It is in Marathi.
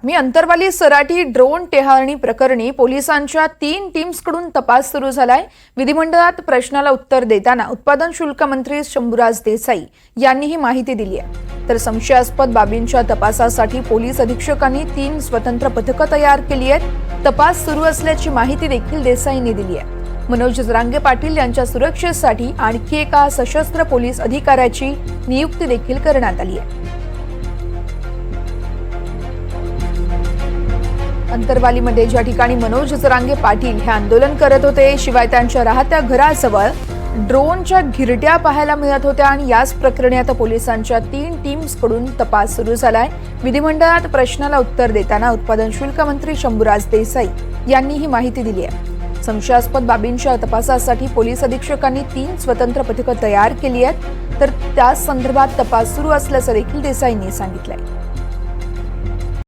मी अंतरवाली सराटी ड्रोन टेहाळणी प्रकरणी पोलिसांच्या 3 टीम्सकडून तपास सुरू झालाय। विधिमंडळात प्रश्नाला उत्तर देताना उत्पादन शुल्क मंत्री शंभूराज देसाई यांनी ही माहिती दिली आहे। तर संशयास्पद बाबींच्या तपासासाठी पोलीस अधीक्षकांनी 3 स्वतंत्र पथकं तयार केली आहेत। तपास सुरू असल्याची माहिती देखील देसाईंनी दिली आहे। मनोज जरांगे पाटील यांच्या सुरक्षेसाठी आणखी एका सशस्त्र पोलीस अधिकाऱ्याची नियुक्ती देखील करण्यात आली आहे। अंतरवालीमध्ये ज्या ठिकाणी मनोज जरांगे पाटील हे आंदोलन करत होते, शिवाय त्यांच्या राहत्या घराजवळ ड्रोनच्या घिरट्या पाहायला मिळत होत्या आणि याच प्रकरणी आता पोलिसांच्या 3 टीम्सकडून तपास सुरू झालाय। विधिमंडळात प्रश्नाला उत्तर देताना उत्पादन शुल्क मंत्री शंभूराज देसाई यांनी ही माहिती दिली आहे। संशयास्पद बाबींच्या तपासासाठी पोलीस अधीक्षकांनी 3 स्वतंत्र पथकं तयार केली आहेत, तर त्या संदर्भात तपास सुरू असल्याचं देखील देसाईंनी सांगितलंय।